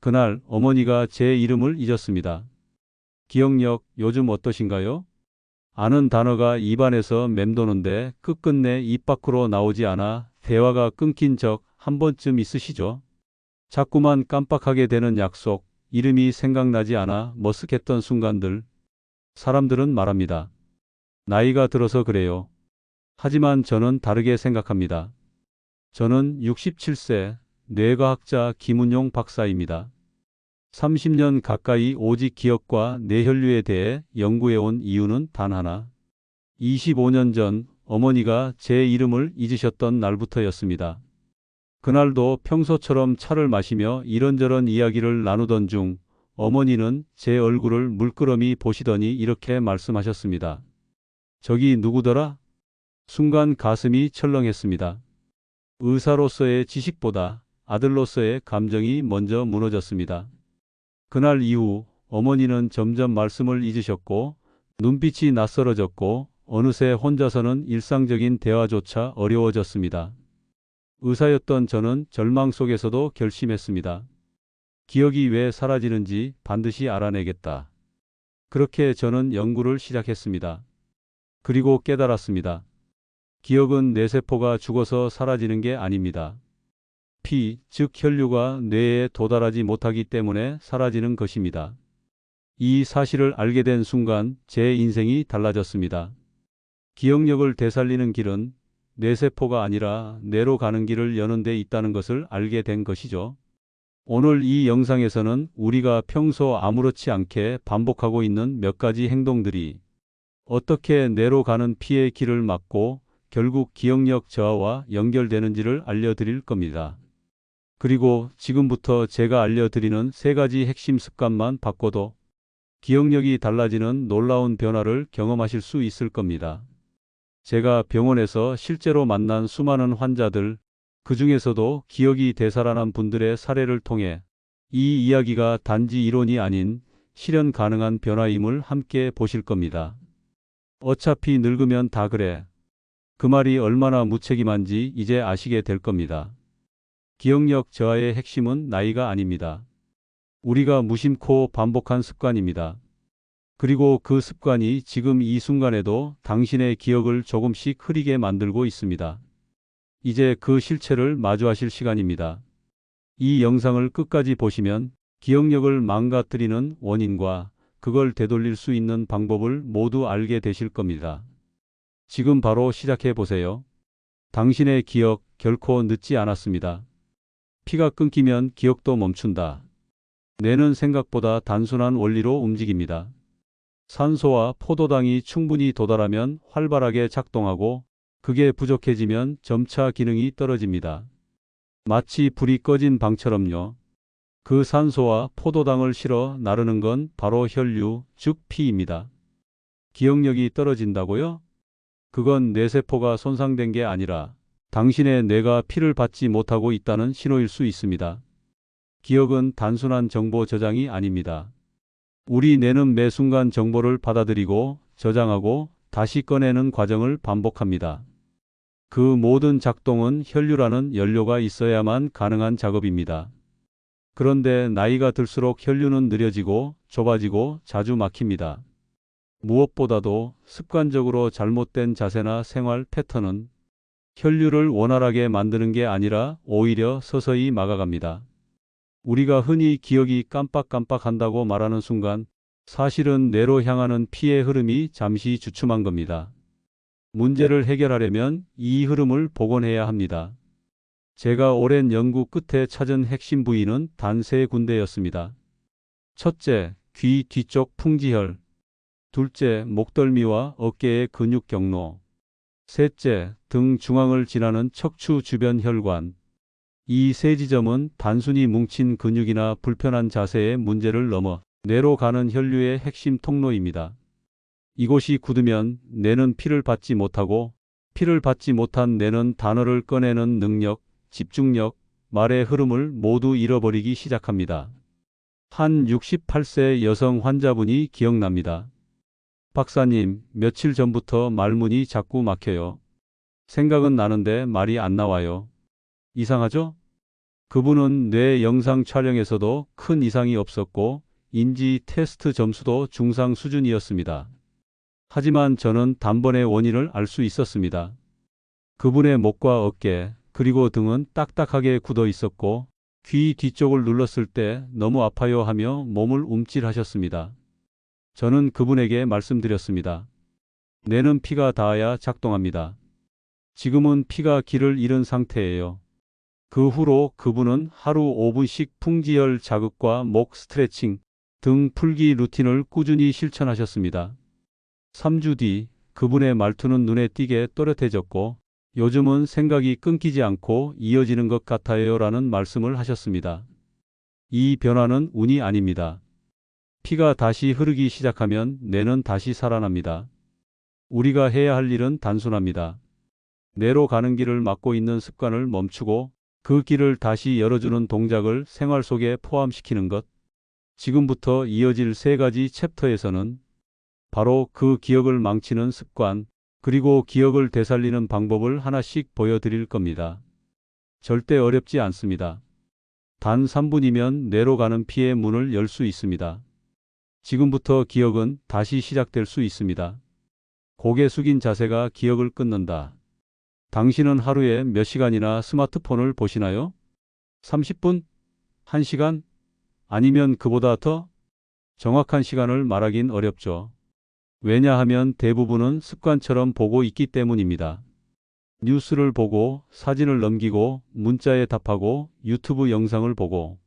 그날 어머니가 제 이름을 잊었습니다. 기억력 요즘 어떠신가요? 아는 단어가 입안에서 맴도는데 끝끝내 입 밖으로 나오지 않아 대화가 끊긴 적 한 번쯤 있으시죠? 자꾸만 깜빡하게 되는 약속, 이름이 생각나지 않아 머쓱했던 순간들. 사람들은 말합니다. 나이가 들어서 그래요. 하지만 저는 다르게 생각합니다. 저는 67세 뇌과학자 김은용 박사입니다. 30년 가까이 오직 기억과 뇌혈류에 대해 연구해온 이유는 단 하나. 25년 전 어머니가 제 이름을 잊으셨던 날부터였습니다. 그날도 평소처럼 차를 마시며 이런저런 이야기를 나누던 중 어머니는 제 얼굴을 물끄러미 보시더니 이렇게 말씀하셨습니다. 저기 누구더라? 순간 가슴이 철렁했습니다. 의사로서의 지식보다 아들로서의 감정이 먼저 무너졌습니다. 그날 이후 어머니는 점점 말씀을 잊으셨고 눈빛이 낯설어졌고 어느새 혼자서는 일상적인 대화조차 어려워졌습니다. 의사였던 저는 절망 속에서도 결심했습니다. 기억이 왜 사라지는지 반드시 알아내겠다. 그렇게 저는 연구를 시작했습니다. 그리고 깨달았습니다. 기억은 뇌세포가 죽어서 사라지는 게 아닙니다. 피, 즉 혈류가 뇌에 도달하지 못하기 때문에 사라지는 것입니다. 이 사실을 알게 된 순간 제 인생이 달라졌습니다. 기억력을 되살리는 길은 뇌세포가 아니라 뇌로 가는 길을 여는 데 있다는 것을 알게 된 것이죠. 오늘 이 영상에서는 우리가 평소 아무렇지 않게 반복하고 있는 몇 가지 행동들이 어떻게 뇌로 가는 피의 길을 막고 결국 기억력 저하와 연결되는지를 알려드릴 겁니다. 그리고 지금부터 제가 알려드리는 세 가지 핵심 습관만 바꿔도 기억력이 달라지는 놀라운 변화를 경험하실 수 있을 겁니다. 제가 병원에서 실제로 만난 수많은 환자들, 그 중에서도 기억이 되살아난 분들의 사례를 통해 이 이야기가 단지 이론이 아닌 실현 가능한 변화임을 함께 보실 겁니다. 어차피 늙으면 다 그래. 그 말이 얼마나 무책임한지 이제 아시게 될 겁니다. 기억력 저하의 핵심은 나이가 아닙니다. 우리가 무심코 반복한 습관입니다. 그리고 그 습관이 지금 이 순간에도 당신의 기억을 조금씩 흐리게 만들고 있습니다. 이제 그 실체를 마주하실 시간입니다. 이 영상을 끝까지 보시면 기억력을 망가뜨리는 원인과 그걸 되돌릴 수 있는 방법을 모두 알게 되실 겁니다. 지금 바로 시작해 보세요. 당신의 기억 결코 늦지 않았습니다. 피가 끊기면 기억도 멈춘다. 뇌는 생각보다 단순한 원리로 움직입니다. 산소와 포도당이 충분히 도달하면 활발하게 작동하고 그게 부족해지면 점차 기능이 떨어집니다. 마치 불이 꺼진 방처럼요. 그 산소와 포도당을 실어 나르는 건 바로 혈류, 즉 피입니다. 기억력이 떨어진다고요? 그건 뇌세포가 손상된 게 아니라 당신의 뇌가 피를 받지 못하고 있다는 신호일 수 있습니다. 기억은 단순한 정보 저장이 아닙니다. 우리 뇌는 매 순간 정보를 받아들이고 저장하고 다시 꺼내는 과정을 반복합니다. 그 모든 작동은 혈류라는 연료가 있어야만 가능한 작업입니다. 그런데 나이가 들수록 혈류는 느려지고 좁아지고 자주 막힙니다. 무엇보다도 습관적으로 잘못된 자세나 생활 패턴은 혈류를 원활하게 만드는 게 아니라 오히려 서서히 막아갑니다. 우리가 흔히 기억이 깜빡깜빡한다고 말하는 순간 사실은 뇌로 향하는 피의 흐름이 잠시 주춤한 겁니다. 문제를 해결하려면 이 흐름을 복원해야 합니다. 제가 오랜 연구 끝에 찾은 핵심 부위는 단 세 군데였습니다. 첫째, 귀 뒤쪽 풍지혈. 둘째, 목덜미와 어깨의 근육 경로. 셋째, 등 중앙을 지나는 척추 주변 혈관. 이 세 지점은 단순히 뭉친 근육이나 불편한 자세의 문제를 넘어 뇌로 가는 혈류의 핵심 통로입니다. 이곳이 굳으면 뇌는 피를 받지 못하고 피를 받지 못한 뇌는 단어를 꺼내는 능력, 집중력, 말의 흐름을 모두 잃어버리기 시작합니다. 한 68세 여성 환자분이 기억납니다. 박사님, 며칠 전부터 말문이 자꾸 막혀요. 생각은 나는데 말이 안 나와요. 이상하죠? 그분은 뇌 영상 촬영에서도 큰 이상이 없었고 인지 테스트 점수도 중상 수준이었습니다. 하지만 저는 단번에 원인을 알 수 있었습니다. 그분의 목과 어깨, 그리고 등은 딱딱하게 굳어 있었고 귀 뒤쪽을 눌렀을 때 너무 아파요 하며 몸을 움찔하셨습니다. 저는 그분에게 말씀드렸습니다. 뇌는 피가 닿아야 작동합니다. 지금은 피가 길을 잃은 상태예요. 그 후로 그분은 하루 5분씩 풍지혈 자극과 목 스트레칭, 등 풀기 루틴을 꾸준히 실천하셨습니다. 3주 뒤 그분의 말투는 눈에 띄게 또렷해졌고 요즘은 생각이 끊기지 않고 이어지는 것 같아요 라는 말씀을 하셨습니다. 이 변화는 운이 아닙니다. 피가 다시 흐르기 시작하면 뇌는 다시 살아납니다. 우리가 해야 할 일은 단순합니다. 뇌로 가는 길을 막고 있는 습관을 멈추고 그 길을 다시 열어주는 동작을 생활 속에 포함시키는 것. 지금부터 이어질 3가지 챕터에서는 바로 그 기억을 망치는 습관, 그리고 기억을 되살리는 방법을 하나씩 보여드릴 겁니다. 절대 어렵지 않습니다. 단 3분이면 뇌로 가는 피의 문을 열 수 있습니다. 지금부터 기억은 다시 시작될 수 있습니다. 고개 숙인 자세가 기억을 끊는다. 당신은 하루에 몇 시간이나 스마트폰을 보시나요? 30분? 1시간? 아니면 그보다 더? 정확한 시간을 말하긴 어렵죠. 왜냐하면 대부분은 습관처럼 보고 있기 때문입니다. 뉴스를 보고, 사진을 넘기고, 문자에 답하고, 유튜브 영상을 보고.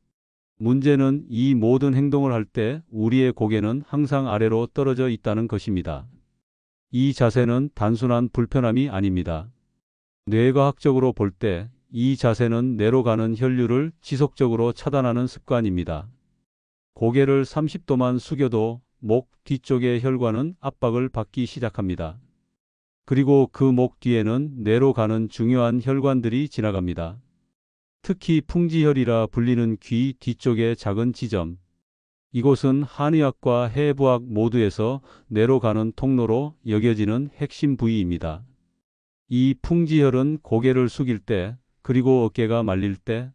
문제는 이 모든 행동을 할 때 우리의 고개는 항상 아래로 떨어져 있다는 것입니다. 이 자세는 단순한 불편함이 아닙니다. 뇌과학적으로 볼 때 이 자세는 뇌로 가는 혈류를 지속적으로 차단하는 습관입니다. 고개를 30도만 숙여도 목 뒤쪽의 혈관은 압박을 받기 시작합니다. 그리고 그 목 뒤에는 뇌로 가는 중요한 혈관들이 지나갑니다. 특히 풍지혈이라 불리는 귀 뒤쪽의 작은 지점. 이곳은 한의학과 해부학 모두에서 뇌로 가는 통로로 여겨지는 핵심 부위입니다. 이 풍지혈은 고개를 숙일 때, 그리고 어깨가 말릴 때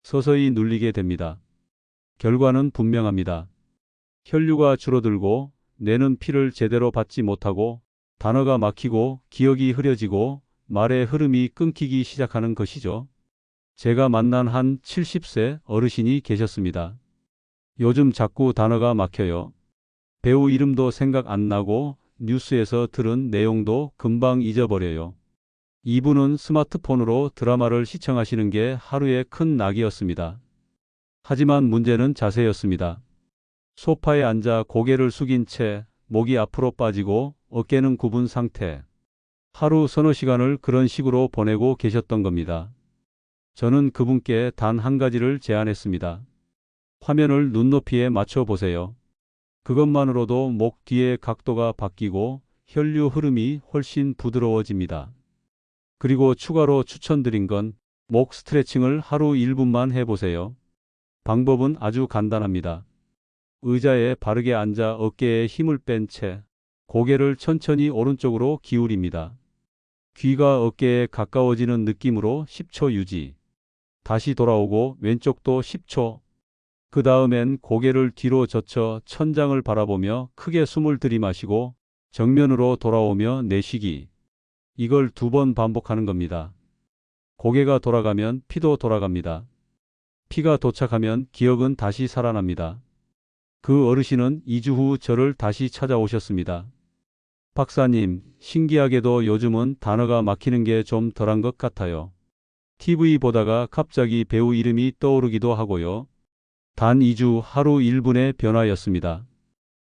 서서히 눌리게 됩니다. 결과는 분명합니다. 혈류가 줄어들고 뇌는 피를 제대로 받지 못하고 단어가 막히고 기억이 흐려지고 말의 흐름이 끊기기 시작하는 것이죠. 제가 만난 한 70세 어르신이 계셨습니다. 요즘 자꾸 단어가 막혀요. 배우 이름도 생각 안 나고 뉴스에서 들은 내용도 금방 잊어버려요. 이분은 스마트폰으로 드라마를 시청하시는 게 하루의 큰 낙이었습니다. 하지만 문제는 자세였습니다. 소파에 앉아 고개를 숙인 채 목이 앞으로 빠지고 어깨는 굽은 상태. 하루 서너 시간을 그런 식으로 보내고 계셨던 겁니다. 저는 그분께 단 한 가지를 제안했습니다. 화면을 눈높이에 맞춰 보세요. 그것만으로도 목 뒤의 각도가 바뀌고 혈류 흐름이 훨씬 부드러워집니다. 그리고 추가로 추천드린 건 목 스트레칭을 하루 1분만 해보세요. 방법은 아주 간단합니다. 의자에 바르게 앉아 어깨에 힘을 뺀 채 고개를 천천히 오른쪽으로 기울입니다. 귀가 어깨에 가까워지는 느낌으로 10초 유지. 다시 돌아오고 왼쪽도 10초. 그 다음엔 고개를 뒤로 젖혀 천장을 바라보며 크게 숨을 들이마시고 정면으로 돌아오며 내쉬기. 이걸 2번 반복하는 겁니다. 고개가 돌아가면 피도 돌아갑니다. 피가 도착하면 기억은 다시 살아납니다. 그 어르신은 2주 후 저를 다시 찾아오셨습니다. 박사님, 신기하게도 요즘은 단어가 막히는 게 좀 덜한 것 같아요. TV 보다가 갑자기 배우 이름이 떠오르기도 하고요. 단 2주 하루 1분의 변화였습니다.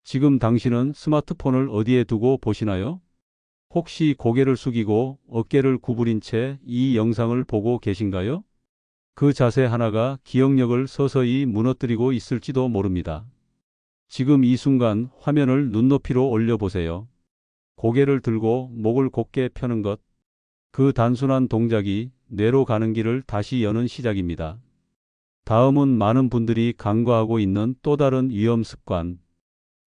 지금 당신은 스마트폰을 어디에 두고 보시나요? 혹시 고개를 숙이고 어깨를 구부린 채 이 영상을 보고 계신가요? 그 자세 하나가 기억력을 서서히 무너뜨리고 있을지도 모릅니다. 지금 이 순간 화면을 눈높이로 올려보세요. 고개를 들고 목을 곧게 펴는 것. 그 단순한 동작이 뇌로 가는 길을 다시 여는 시작입니다. 다음은 많은 분들이 간과하고 있는 또 다른 위험 습관.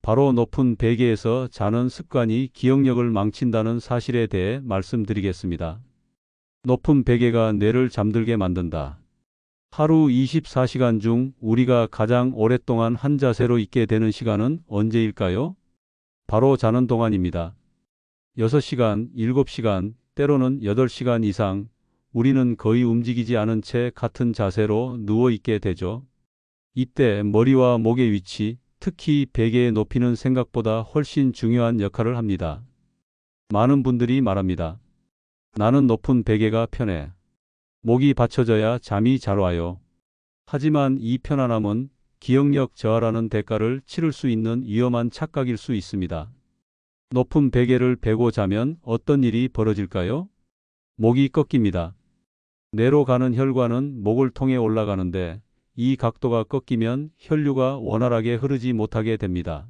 바로 높은 베개에서 자는 습관이 기억력을 망친다는 사실에 대해 말씀드리겠습니다. 높은 베개가 뇌를 잠들게 만든다. 하루 24시간 중 우리가 가장 오랫동안 한 자세로 있게 되는 시간은 언제일까요? 바로 자는 동안입니다. 6시간, 7시간, 때로는 8시간 이상 우리는 거의 움직이지 않은 채 같은 자세로 누워 있게 되죠. 이때 머리와 목의 위치, 특히 베개의 높이는 생각보다 훨씬 중요한 역할을 합니다. 많은 분들이 말합니다. 나는 높은 베개가 편해. 목이 받쳐져야 잠이 잘 와요. 하지만 이 편안함은 기억력 저하라는 대가를 치를 수 있는 위험한 착각일 수 있습니다. 높은 베개를 베고 자면 어떤 일이 벌어질까요? 목이 꺾입니다. 뇌로 가는 혈관은 목을 통해 올라가는데 이 각도가 꺾이면 혈류가 원활하게 흐르지 못하게 됩니다.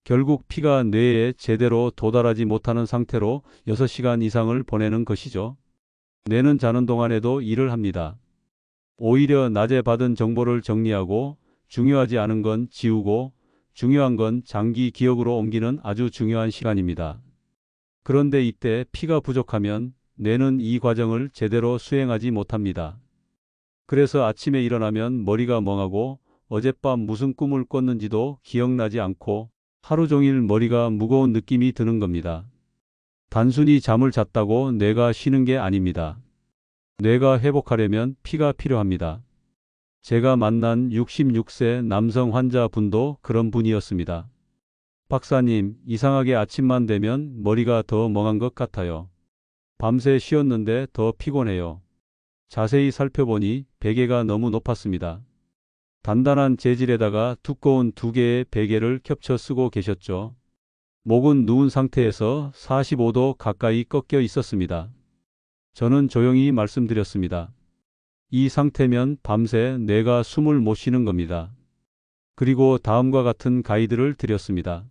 결국 피가 뇌에 제대로 도달하지 못하는 상태로 6시간 이상을 보내는 것이죠. 뇌는 자는 동안에도 일을 합니다. 오히려 낮에 받은 정보를 정리하고 중요하지 않은 건 지우고 중요한 건 장기 기억으로 옮기는 아주 중요한 시간입니다. 그런데 이때 피가 부족하면 뇌는 이 과정을 제대로 수행하지 못합니다. 그래서 아침에 일어나면 머리가 멍하고 어젯밤 무슨 꿈을 꿨는지도 기억나지 않고 하루 종일 머리가 무거운 느낌이 드는 겁니다. 단순히 잠을 잤다고 뇌가 쉬는 게 아닙니다. 뇌가 회복하려면 피가 필요합니다. 제가 만난 66세 남성 환자분도 그런 분이었습니다. 박사님, 이상하게 아침만 되면 머리가 더 멍한 것 같아요. 밤새 쉬었는데 더 피곤해요. 자세히 살펴보니 베개가 너무 높았습니다. 단단한 재질에다가 두꺼운 두 개의 베개를 겹쳐 쓰고 계셨죠. 목은 누운 상태에서 45도 가까이 꺾여 있었습니다. 저는 조용히 말씀드렸습니다. 이 상태면 밤새 뇌가 숨을 못 쉬는 겁니다. 그리고 다음과 같은 가이드를 드렸습니다.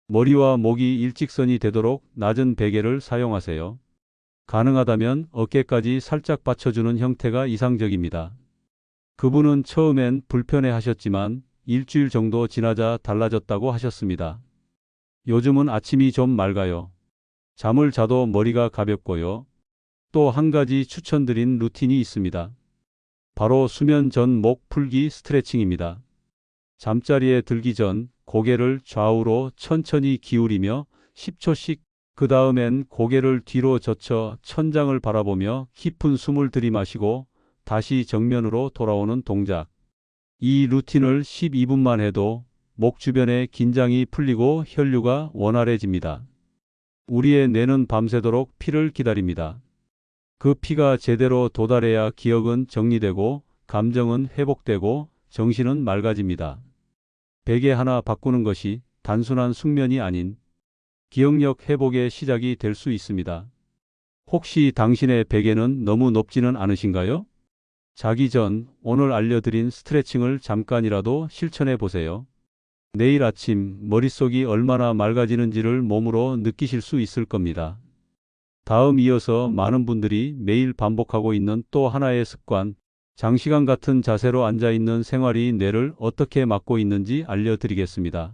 머리와 목이 일직선이 되도록 낮은 베개를 사용하세요. 가능하다면 어깨까지 살짝 받쳐주는 형태가 이상적입니다. 그분은 처음엔 불편해 하셨지만 일주일 정도 지나자 달라졌다고 하셨습니다. 요즘은 아침이 좀 맑아요. 잠을 자도 머리가 가볍고요. 또 한 가지 추천드린 루틴이 있습니다. 바로 수면 전 목 풀기 스트레칭입니다. 잠자리에 들기 전 고개를 좌우로 천천히 기울이며 10초씩, 그 다음엔 고개를 뒤로 젖혀 천장을 바라보며 깊은 숨을 들이마시고 다시 정면으로 돌아오는 동작. 이 루틴을 12분만 해도 목 주변의 긴장이 풀리고 혈류가 원활해집니다. 우리의 뇌는 밤새도록 피를 기다립니다. 그 피가 제대로 도달해야 기억은 정리되고 감정은 회복되고 정신은 맑아집니다. 베개 하나 바꾸는 것이 단순한 숙면이 아닌 기억력 회복의 시작이 될 수 있습니다. 혹시 당신의 베개는 너무 높지는 않으신가요? 자기 전 오늘 알려드린 스트레칭을 잠깐이라도 실천해 보세요. 내일 아침 머릿속이 얼마나 맑아지는지를 몸으로 느끼실 수 있을 겁니다. 다음 이어서 많은 분들이 매일 반복하고 있는 또 하나의 습관, 장시간 같은 자세로 앉아 있는 생활이 뇌를 어떻게 막고 있는지 알려드리겠습니다.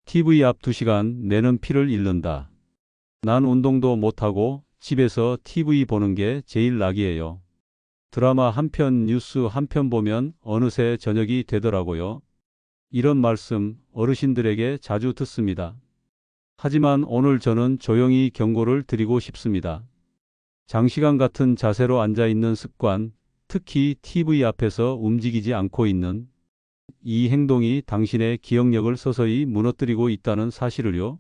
TV 앞 2시간 뇌는 피를 잃는다. 난 운동도 못하고 집에서 TV 보는 게 제일 낙이에요. 드라마 한 편, 뉴스 한 편 보면 어느새 저녁이 되더라고요. 이런 말씀 어르신들에게 자주 듣습니다. 하지만 오늘 저는 조용히 경고를 드리고 싶습니다. 장시간 같은 자세로 앉아 있는 습관, 특히 TV 앞에서 움직이지 않고 있는 이 행동이 당신의 기억력을 서서히 무너뜨리고 있다는 사실을요.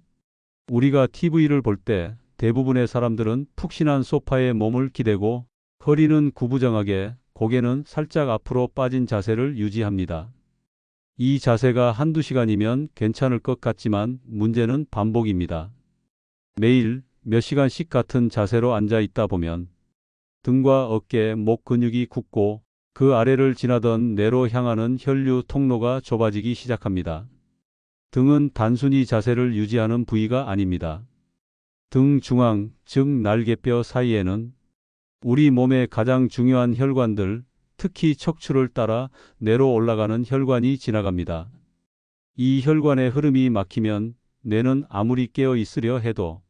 우리가 TV를 볼 때 대부분의 사람들은 푹신한 소파에 몸을 기대고 허리는 구부정하게, 고개는 살짝 앞으로 빠진 자세를 유지합니다. 이 자세가 한두 시간이면 괜찮을 것 같지만 문제는 반복입니다. 매일 몇 시간씩 같은 자세로 앉아 있다 보면 등과 어깨, 목 근육이 굳고 그 아래를 지나던 뇌로 향하는 혈류 통로가 좁아지기 시작합니다. 등은 단순히 자세를 유지하는 부위가 아닙니다. 등 중앙, 즉 날개뼈 사이에는 우리 몸의 가장 중요한 혈관들, 특히 척추를 따라 뇌로 올라가는 혈관이 지나갑니다. 이 혈관의 흐름이 막히면 뇌는 아무리 깨어 있으려 해도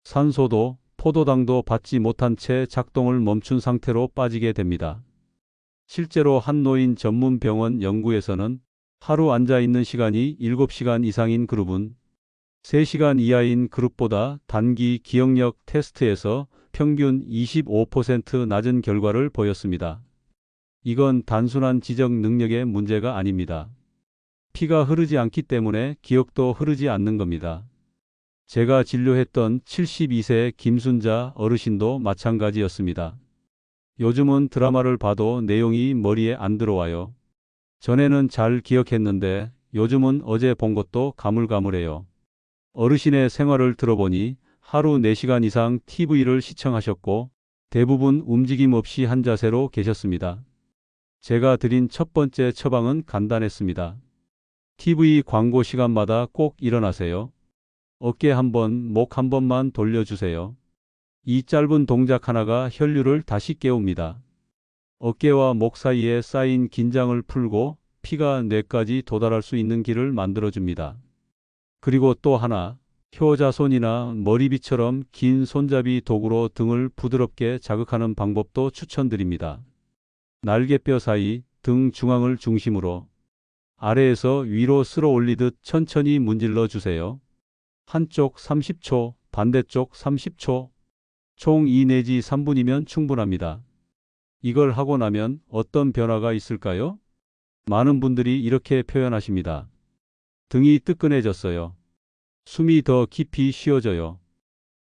산소도 포도당도 받지 못한 채 작동을 멈춘 상태로 빠지게 됩니다. 실제로 한 노인 전문 병원 연구에서는 하루 앉아 있는 시간이 7시간 이상인 그룹은 3시간 이하인 그룹보다 단기 기억력 테스트에서 평균 25% 낮은 결과를 보였습니다. 이건 단순한 지적 능력의 문제가 아닙니다. 피가 흐르지 않기 때문에 기억도 흐르지 않는 겁니다. 제가 진료했던 72세 김순자 어르신도 마찬가지였습니다. 요즘은 드라마를 봐도 내용이 머리에 안 들어와요. 전에는 잘 기억했는데 요즘은 어제 본 것도 가물가물해요. 어르신의 생활을 들어보니 하루 4시간 이상 TV를 시청하셨고 대부분 움직임 없이 한 자세로 계셨습니다. 제가 드린 첫 번째 처방은 간단했습니다. TV 광고 시간마다 꼭 일어나세요. 어깨 한 번, 목 한 번만 돌려주세요. 이 짧은 동작 하나가 혈류를 다시 깨웁니다. 어깨와 목 사이에 쌓인 긴장을 풀고 피가 뇌까지 도달할 수 있는 길을 만들어줍니다. 그리고 또 하나, 효자손이나 머리빗처럼 긴 손잡이 도구로 등을 부드럽게 자극하는 방법도 추천드립니다. 날개뼈 사이, 등 중앙을 중심으로 아래에서 위로 쓸어 올리듯 천천히 문질러 주세요. 한쪽 30초, 반대쪽 30초, 총 2 내지 3분이면 충분합니다. 이걸 하고 나면 어떤 변화가 있을까요? 많은 분들이 이렇게 표현하십니다. 등이 뜨끈해졌어요. 숨이 더 깊이 쉬어져요.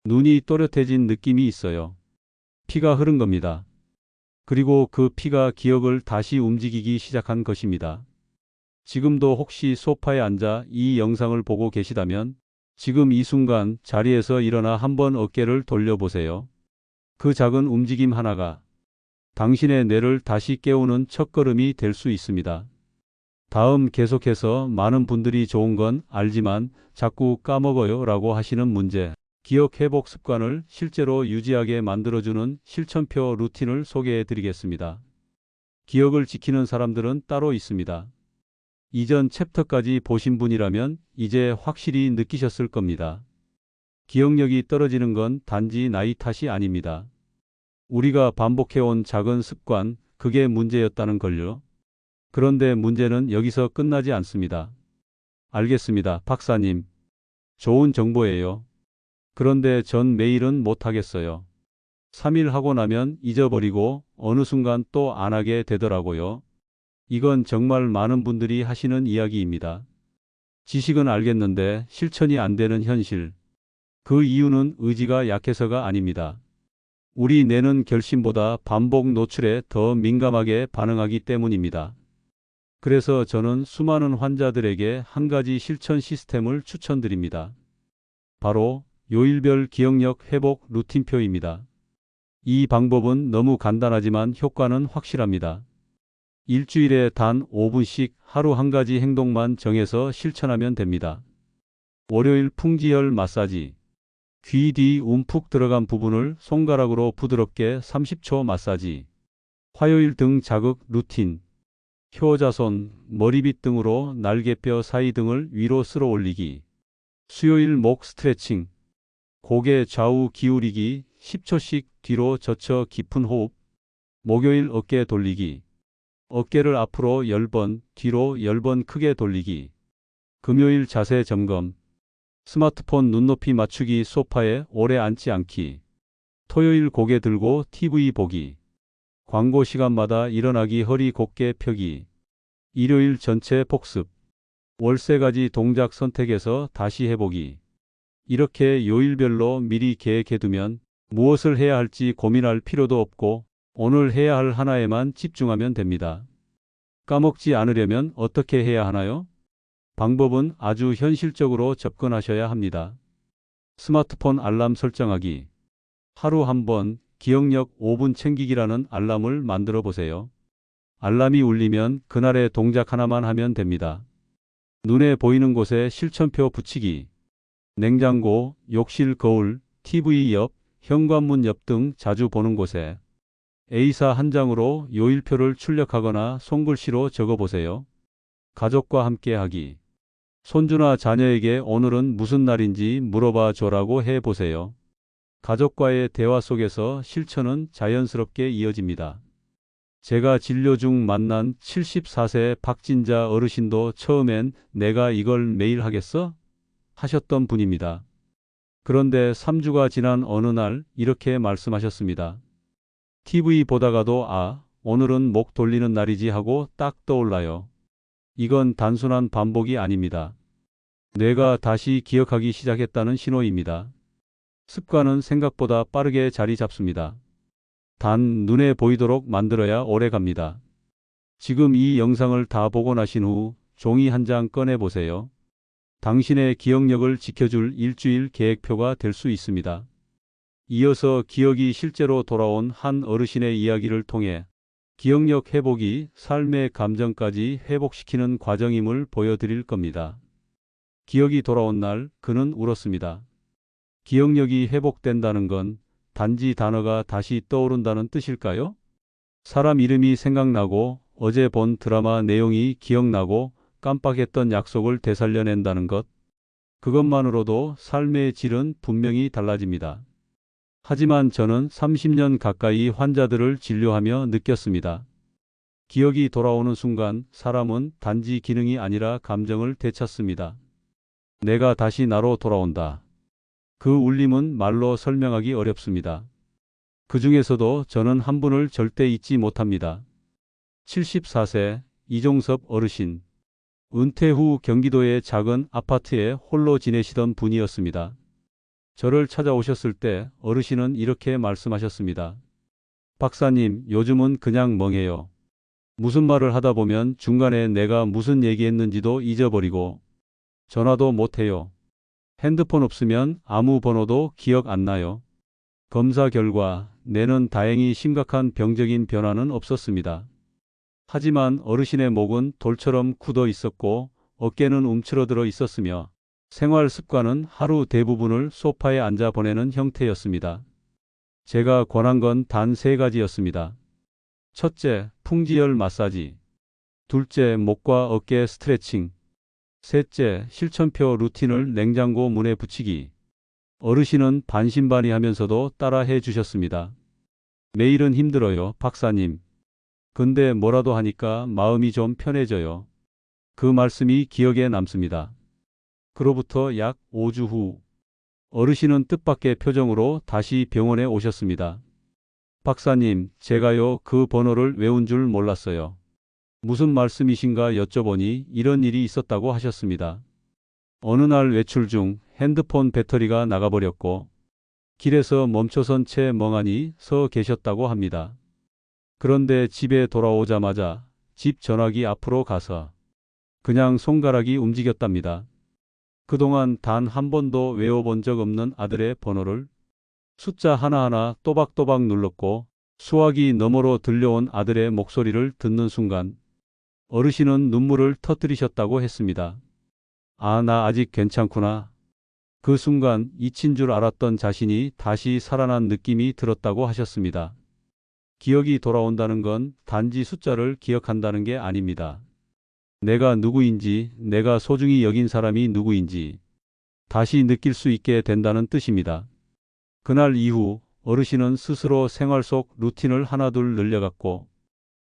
눈이 또렷해진 느낌이 있어요. 피가 흐른 겁니다. 그리고 그 피가 기억을 다시 움직이기 시작한 것입니다. 지금도 혹시 소파에 앉아 이 영상을 보고 계시다면 지금 이 순간 자리에서 일어나 한번 어깨를 돌려보세요. 그 작은 움직임 하나가 당신의 뇌를 다시 깨우는 첫걸음이 될 수 있습니다. 다음 계속해서 많은 분들이 좋은 건 알지만 자꾸 까먹어요 라고 하시는 문제. 기억 회복 습관을 실제로 유지하게 만들어주는 실천표 루틴을 소개해 드리겠습니다. 기억을 지키는 사람들은 따로 있습니다. 이전 챕터까지 보신 분이라면 이제 확실히 느끼셨을 겁니다. 기억력이 떨어지는 건 단지 나이 탓이 아닙니다. 우리가 반복해온 작은 습관, 그게 문제였다는 걸요. 그런데 문제는 여기서 끝나지 않습니다. 알겠습니다, 박사님. 좋은 정보예요. 그런데 전 매일은 못하겠어요. 3일 하고 나면 잊어버리고 어느 순간 또 안 하게 되더라고요. 이건 정말 많은 분들이 하시는 이야기입니다. 지식은 알겠는데 실천이 안 되는 현실. 그 이유는 의지가 약해서가 아닙니다. 우리 뇌는 결심보다 반복 노출에 더 민감하게 반응하기 때문입니다. 그래서 저는 수많은 환자들에게 한 가지 실천 시스템을 추천드립니다. 바로 요일별 기억력 회복 루틴표입니다. 이 방법은 너무 간단하지만 효과는 확실합니다. 일주일에 단 5분씩 하루 한 가지 행동만 정해서 실천하면 됩니다. 월요일 풍지혈 마사지. 귀 뒤 움푹 들어간 부분을 손가락으로 부드럽게 30초 마사지. 화요일 등 자극 루틴. 효자손, 머리빗 등으로 날개뼈 사이 등을 위로 쓸어 올리기. 수요일 목 스트레칭. 고개 좌우 기울이기 10초씩 뒤로 젖혀 깊은 호흡. 목요일 어깨 돌리기. 어깨를 앞으로 10번, 뒤로 10번 크게 돌리기. 금요일 자세 점검. 스마트폰 눈높이 맞추기 소파에 오래 앉지 않기. 토요일 고개 들고 TV 보기. 광고 시간마다 일어나기 허리 곧게 펴기. 일요일 전체 복습. 월 3가지 동작 선택해서 다시 해보기. 이렇게 요일별로 미리 계획해두면 무엇을 해야 할지 고민할 필요도 없고 오늘 해야 할 하나에만 집중하면 됩니다. 까먹지 않으려면 어떻게 해야 하나요? 방법은 아주 현실적으로 접근하셔야 합니다. 스마트폰 알람 설정하기. 하루 한 번 기억력 5분 챙기기라는 알람을 만들어 보세요. 알람이 울리면 그날의 동작 하나만 하면 됩니다. 눈에 보이는 곳에 실천표 붙이기. 냉장고, 욕실 거울, TV 옆, 현관문 옆 등 자주 보는 곳에 A사 한 장으로 요일표를 출력하거나 손글씨로 적어보세요. 가족과 함께 하기. 손주나 자녀에게 오늘은 무슨 날인지 물어봐 줘라고 해보세요. 가족과의 대화 속에서 실천은 자연스럽게 이어집니다. 제가 진료 중 만난 74세 박진자 어르신도 처음엔 내가 이걸 매일 하겠어? 하셨던 분입니다. 그런데 3주가 지난 어느 날 이렇게 말씀하셨습니다. TV 보다가도 오늘은 목 돌리는 날이지 하고 딱 떠올라요. 이건 단순한 반복이 아닙니다. 뇌가 다시 기억하기 시작했다는 신호입니다. 습관은 생각보다 빠르게 자리 잡습니다. 단 눈에 보이도록 만들어야 오래 갑니다. 지금 이 영상을 다 보고 나신 후 종이 한 장 꺼내 보세요. 당신의 기억력을 지켜줄 일주일 계획표가 될 수 있습니다. 이어서 기억이 실제로 돌아온 한 어르신의 이야기를 통해 기억력 회복이 삶의 감정까지 회복시키는 과정임을 보여드릴 겁니다. 기억이 돌아온 날 그는 울었습니다. 기억력이 회복된다는 건 단지 단어가 다시 떠오른다는 뜻일까요? 사람 이름이 생각나고 어제 본 드라마 내용이 기억나고 깜빡했던 약속을 되살려낸다는 것. 그것만으로도 삶의 질은 분명히 달라집니다. 하지만 저는 30년 가까이 환자들을 진료하며 느꼈습니다. 기억이 돌아오는 순간 사람은 단지 기능이 아니라 감정을 되찾습니다. 내가 다시 나로 돌아온다. 그 울림은 말로 설명하기 어렵습니다. 그 중에서도 저는 한 분을 절대 잊지 못합니다. 74세 이종섭 어르신. 은퇴 후 경기도의 작은 아파트에 홀로 지내시던 분이었습니다. 저를 찾아오셨을 때 어르신은 이렇게 말씀하셨습니다. 박사님, 요즘은 그냥 멍해요. 무슨 말을 하다 보면 중간에 내가 무슨 얘기했는지도 잊어버리고 전화도 못해요. 핸드폰 없으면 아무 번호도 기억 안 나요. 검사 결과 뇌는 다행히 심각한 병적인 변화는 없었습니다. 하지만 어르신의 목은 돌처럼 굳어 있었고 어깨는 움츠러들어 있었으며 생활 습관은 하루 대부분을 소파에 앉아 보내는 형태였습니다. 제가 권한 건 단 3가지였습니다. 첫째, 풍지열 마사지. 둘째, 목과 어깨 스트레칭. 셋째, 실천표 루틴을 냉장고 문에 붙이기. 어르신은 반신반의하면서도 따라해 주셨습니다. 매일은 힘들어요, 박사님. 근데 뭐라도 하니까 마음이 좀 편해져요. 그 말씀이 기억에 남습니다. 그로부터 약 5주 후 어르신은 뜻밖의 표정으로 다시 병원에 오셨습니다. 박사님, 제가요 그 번호를 외운 줄 몰랐어요. 무슨 말씀이신가 여쭤보니 이런 일이 있었다고 하셨습니다. 어느 날 외출 중 핸드폰 배터리가 나가버렸고 길에서 멈춰선 채 멍하니 서 계셨다고 합니다. 그런데 집에 돌아오자마자 집 전화기 앞으로 가서 그냥 손가락이 움직였답니다. 그동안 단 한 번도 외워본 적 없는 아들의 번호를 숫자 하나하나 또박또박 눌렀고 수화기 너머로 들려온 아들의 목소리를 듣는 순간 어르신은 눈물을 터뜨리셨다고 했습니다. 나 아직 괜찮구나. 그 순간 잊힌 줄 알았던 자신이 다시 살아난 느낌이 들었다고 하셨습니다. 기억이 돌아온다는 건 단지 숫자를 기억한다는 게 아닙니다. 내가 누구인지, 내가 소중히 여긴 사람이 누구인지 다시 느낄 수 있게 된다는 뜻입니다. 그날 이후 어르신은 스스로 생활 속 루틴을 하나둘 늘려갔고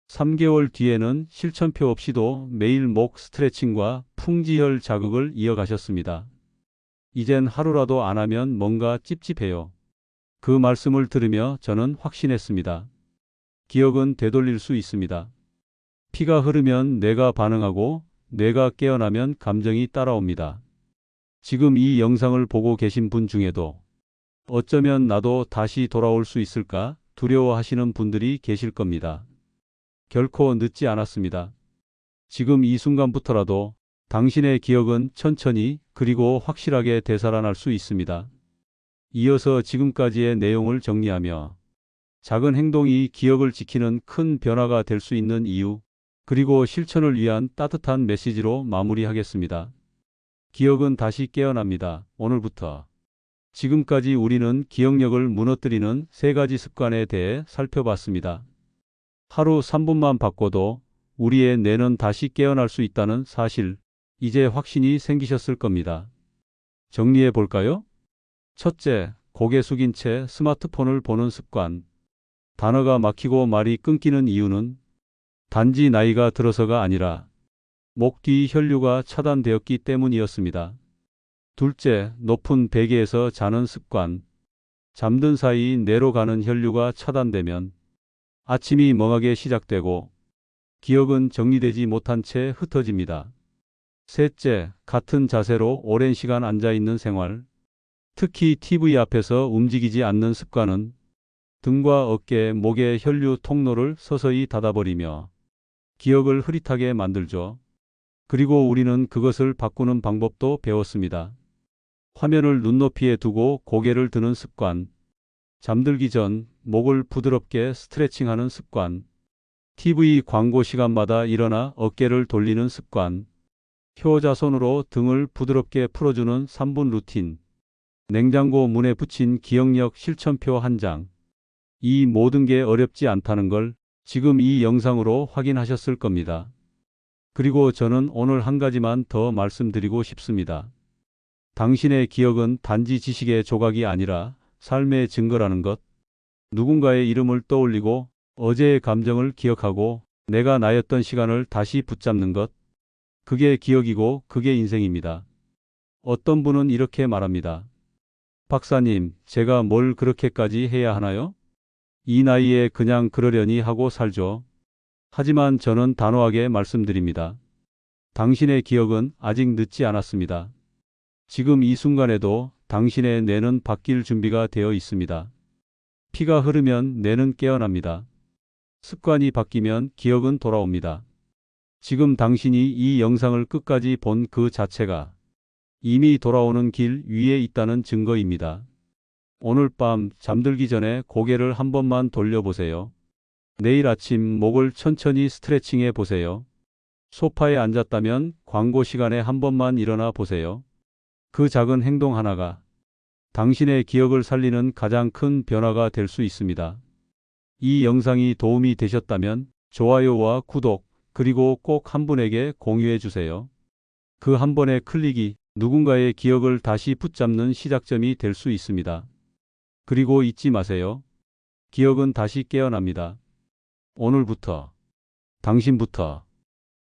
3개월 뒤에는 실천표 없이도 매일 목 스트레칭과 풍지혈 자극을 이어가셨습니다. 이젠 하루라도 안 하면 뭔가 찝찝해요. 그 말씀을 들으며 저는 확신했습니다. 기억은 되돌릴 수 있습니다. 피가 흐르면 뇌가 반응하고 뇌가 깨어나면 감정이 따라옵니다. 지금 이 영상을 보고 계신 분 중에도 어쩌면 나도 다시 돌아올 수 있을까 두려워하시는 분들이 계실 겁니다. 결코 늦지 않았습니다. 지금 이 순간부터라도 당신의 기억은 천천히 그리고 확실하게 되살아날 수 있습니다. 이어서 지금까지의 내용을 정리하며 작은 행동이 기억을 지키는 큰 변화가 될 수 있는 이유, 그리고 실천을 위한 따뜻한 메시지로 마무리하겠습니다. 기억은 다시 깨어납니다. 오늘부터. 지금까지 우리는 기억력을 무너뜨리는 3가지 습관에 대해 살펴봤습니다. 하루 3분만 바꿔도 우리의 뇌는 다시 깨어날 수 있다는 사실, 이제 확신이 생기셨을 겁니다. 정리해 볼까요? 첫째, 고개 숙인 채 스마트폰을 보는 습관. 단어가 막히고 말이 끊기는 이유는 단지 나이가 들어서가 아니라 목 뒤 혈류가 차단되었기 때문이었습니다. 둘째, 높은 베개에서 자는 습관. 잠든 사이 뇌로 가는 혈류가 차단되면 아침이 멍하게 시작되고 기억은 정리되지 못한 채 흩어집니다. 셋째, 같은 자세로 오랜 시간 앉아 있는 생활. 특히 TV 앞에서 움직이지 않는 습관은 등과 어깨, 목의 혈류 통로를 서서히 닫아버리며 기억을 흐릿하게 만들죠. 그리고 우리는 그것을 바꾸는 방법도 배웠습니다. 화면을 눈높이에 두고 고개를 드는 습관. 잠들기 전 목을 부드럽게 스트레칭하는 습관. TV 광고 시간마다 일어나 어깨를 돌리는 습관. 효자손으로 등을 부드럽게 풀어주는 3분 루틴. 냉장고 문에 붙인 기억력 실천표 한 장. 이 모든 게 어렵지 않다는 걸 지금 이 영상으로 확인하셨을 겁니다. 그리고 저는 오늘 한 가지만 더 말씀드리고 싶습니다. 당신의 기억은 단지 지식의 조각이 아니라 삶의 증거라는 것. 누군가의 이름을 떠올리고 어제의 감정을 기억하고 내가 나였던 시간을 다시 붙잡는 것. 그게 기억이고 그게 인생입니다. 어떤 분은 이렇게 말합니다. 박사님, 제가 뭘 그렇게까지 해야 하나요? 이 나이에 그냥 그러려니 하고 살죠. 하지만 저는 단호하게 말씀드립니다. 당신의 기억은 아직 늦지 않았습니다. 지금 이 순간에도 당신의 뇌는 바뀔 준비가 되어 있습니다. 피가 흐르면 뇌는 깨어납니다. 습관이 바뀌면 기억은 돌아옵니다. 지금 당신이 이 영상을 끝까지 본 그 자체가 이미 돌아오는 길 위에 있다는 증거입니다. 오늘 밤 잠들기 전에 고개를 한 번만 돌려보세요. 내일 아침 목을 천천히 스트레칭해 보세요. 소파에 앉았다면 광고 시간에 한 번만 일어나 보세요. 그 작은 행동 하나가 당신의 기억을 살리는 가장 큰 변화가 될 수 있습니다. 이 영상이 도움이 되셨다면 좋아요와 구독, 그리고 꼭 한 분에게 공유해 주세요. 그 한 번의 클릭이 누군가의 기억을 다시 붙잡는 시작점이 될 수 있습니다. 그리고 잊지 마세요. 기억은 다시 깨어납니다. 오늘부터, 당신부터.